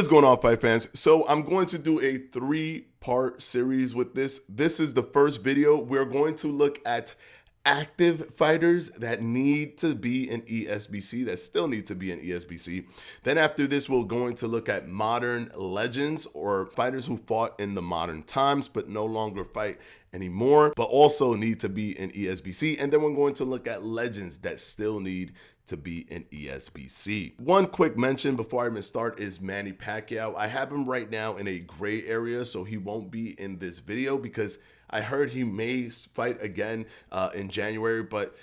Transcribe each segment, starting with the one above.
What is going on, fight fans? So I'm going to do a 3-part series with this. This is the first video. We're going to look at active fighters that need to be in ESBC, that still need to be in ESBC. Then after this, we're going to look at modern legends, or fighters who fought in the modern times but no longer fight anymore, but also need to be in ESBC. And then we're going to look at legends that still need to be in ESBC. One quick mention before I even start is Manny Pacquiao. I have him right now in a gray area, so he won't be in this video because I heard he may fight again in January, but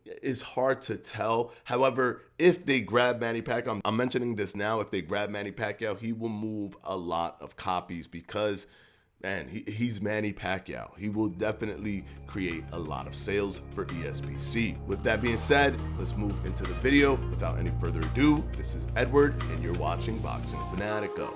it's hard to tell. However, if they grab Manny Pacquiao, I'm mentioning this now, if they grab Manny Pacquiao, he will move a lot of copies because, man, he's Manny Pacquiao. He will definitely create a lot of sales for ESBC. With that being said, let's move into the video. Without any further ado, this is Edward, and you're watching Boxing Fanatico.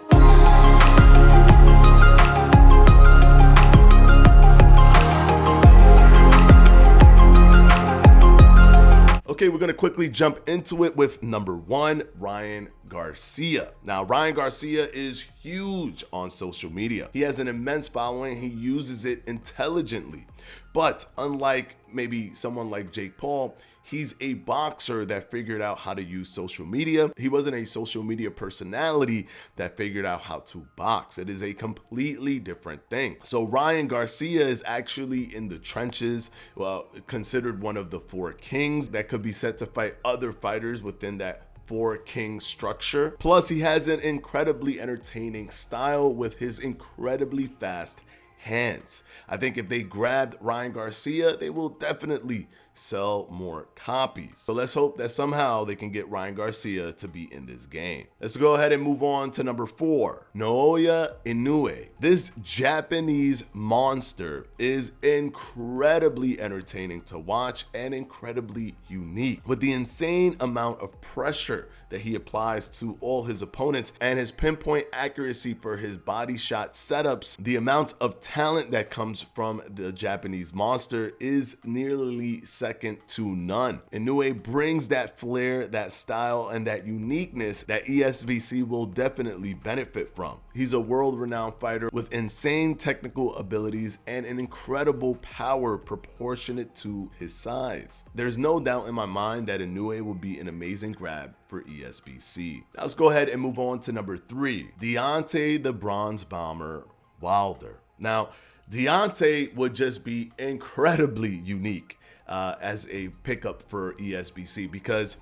Okay, we're gonna quickly jump into it with number 1, Ryan Garcia. Now, Ryan Garcia is huge on social media. He has an immense following. He uses it intelligently. But unlike maybe someone like Jake Paul, he's a boxer that figured out how to use social media. He wasn't a social media personality that figured out how to box. It is a completely different thing. So Ryan Garcia is actually in the trenches, well, considered one of the 4 kings that could be set to fight other fighters within that 4-king structure. Plus, he has an incredibly entertaining style with his incredibly fast hands. I think if they grabbed Ryan Garcia, they will definitely sell more copies. So let's hope that somehow they can get Ryan Garcia to be in this game. Let's go ahead and move on to number 4, Naoya Inoue. This Japanese monster is incredibly entertaining to watch and incredibly unique. With the insane amount of pressure that he applies to all his opponents and his pinpoint accuracy for his body shot setups, the amount of talent that comes from the Japanese monster is nearly second to none. Inoue brings that flair, that style, and that uniqueness that ESBC will definitely benefit from. He's a world-renowned fighter with insane technical abilities and an incredible power proportionate to his size. There's no doubt in my mind that Inoue will be an amazing grab for ESBC. Now let's go ahead and move on to number 3, Deontay the Bronze Bomber Wilder. Now, Deontay would just be incredibly unique as a pickup for ESBC because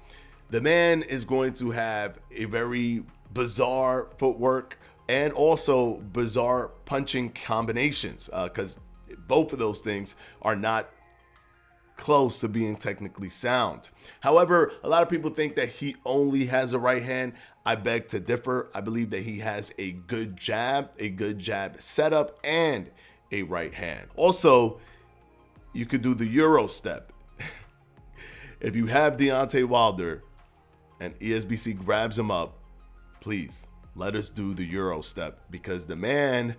the man is going to have a very bizarre footwork and also bizarre punching combinations because both of those things are not close to being technically sound. However, a lot of people think that he only has a right hand. I beg to differ. I believe that he has a good jab setup, and a right hand. Also, you could do the Euro step. If you have Deontay Wilder and ESBC grabs him up, please let us do the Euro step because the man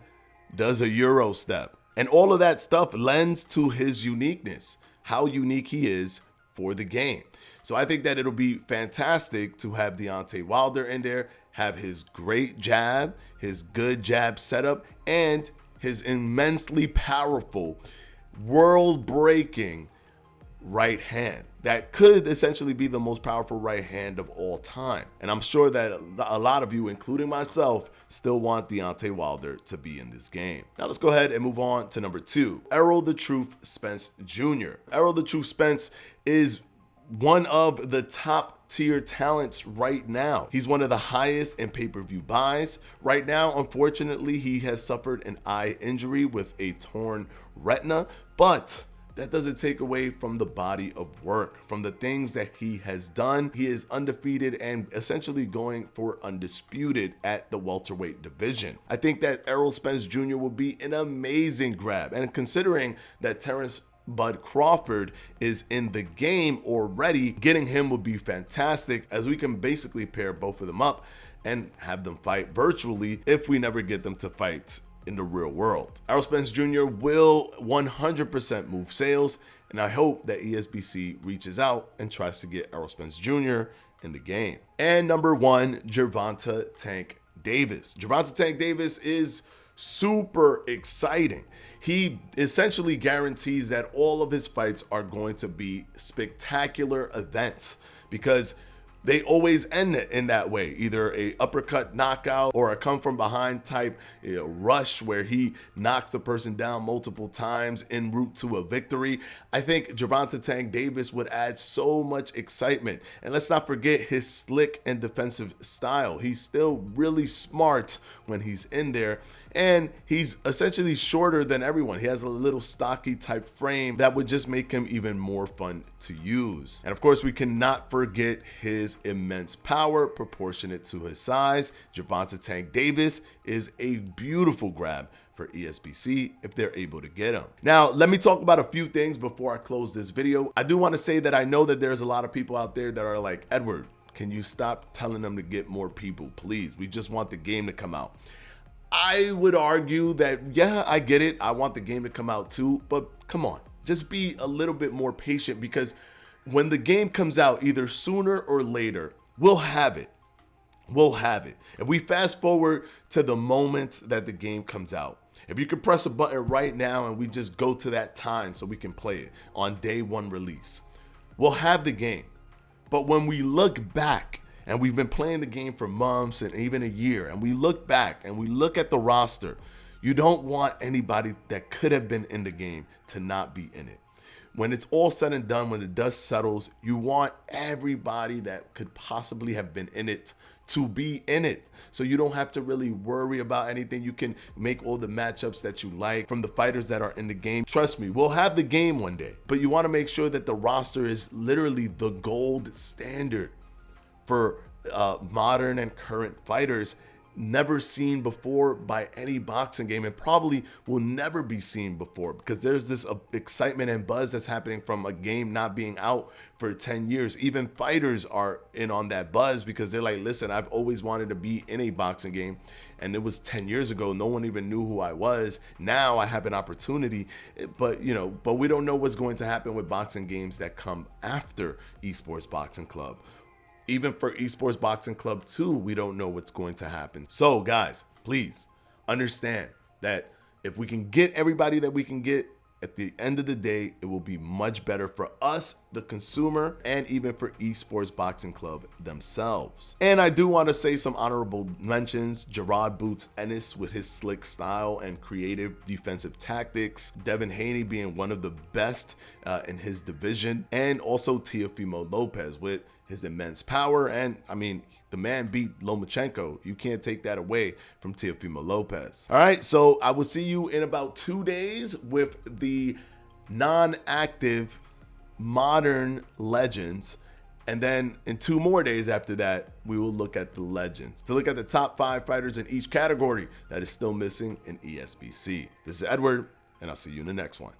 does a Euro step. And all of that stuff lends to his uniqueness, how unique he is for the game. So I think that it'll be fantastic to have Deontay Wilder in there, have his great jab, his good jab setup, and his immensely powerful, world-breaking right hand that could essentially be the most powerful right hand of all time. And I'm sure that a lot of you, including myself, still want Deontay Wilder to be in this game. Now let's go ahead and move on to number 2, Errol the Truth Spence Jr. Errol the Truth Spence is one of the top tier talents right now. He's one of the highest in pay-per-view buys. Right now, unfortunately, he has suffered an eye injury with a torn retina, but that doesn't take away from the body of work, from the things that he has done. He is undefeated and essentially going for undisputed at the welterweight division. I think that Errol Spence Jr. will be an amazing grab, and considering that Terrence Bud Crawford is in the game already, getting him would be fantastic, as we can basically pair both of them up and have them fight virtually if we never get them to fight in the real world. Errol Spence Jr. will 100% move sales, and I hope that ESBC reaches out and tries to get Errol Spence Jr. in the game. And number 1, Giovanta Tank Davis. Giovanta Tank Davis is super exciting. He essentially guarantees that all of his fights are going to be spectacular events because they always end it in that way, either a uppercut knockout or a come from behind type rush where he knocks the person down multiple times en route to a victory. I think Giovanta Tank Davis would add so much excitement. And let's not forget his slick and defensive style. He's still really smart when he's in there. And he's essentially shorter than everyone. He has a little stocky type frame that would just make him even more fun to use. And of course, we cannot forget his immense power proportionate to his size. Giovanta Tank Davis is a beautiful grab for ESBC if they're able to get him. Now, let me talk about a few things before I close this video. I do want to say that I know that there's a lot of people out there that are like, Edward, can you stop telling them to get more people, please? We just want the game to come out. I would argue that, yeah, I get it. I want the game to come out too, but come on, just be a little bit more patient because when the game comes out, either sooner or later, we'll have it. We'll have it. If we fast forward to the moment that the game comes out, if you could press a button right now and we just go to that time so we can play it on day one release, we'll have the game. But when we look back, and we've been playing the game for months and even a year, and we look back and we look at the roster, you don't want anybody that could have been in the game to not be in it. When it's all said and done, when the dust settles, you want everybody that could possibly have been in it to be in it. So you don't have to really worry about anything. You can make all the matchups that you like from the fighters that are in the game. Trust me, we'll have the game one day, but you want to make sure that the roster is literally the gold standard for modern and current fighters, never seen before by any boxing game, and probably will never be seen before because there's this excitement and buzz that's happening from a game not being out for 10 years. Even fighters are in on that buzz because they're like, listen, I've always wanted to be in a boxing game, and it was 10 years ago. No one even knew who I was. Now I have an opportunity, but we don't know what's going to happen with boxing games that come after Esports Boxing Club. Even for Esports Boxing Club 2, we don't know what's going to happen. So guys, please understand that if we can get everybody that we can get, at the end of the day, it will be much better for us, the consumer, and even for Esports Boxing Club themselves. And I do want to say some honorable mentions. Gerard Boots Ennis with his slick style and creative defensive tactics. Devin Haney being one of the best in his division. And also Teofimo Lopez with his immense power. And I mean, the man beat Lomachenko. You can't take that away from Teofimo Lopez. All right, so I will see you in about 2 days with the non-active modern legends. And then in 2 more days after that, we will look at the legends to look at the top 5 fighters in each category that is still missing in ESBC. This is Edward, and I'll see you in the next one.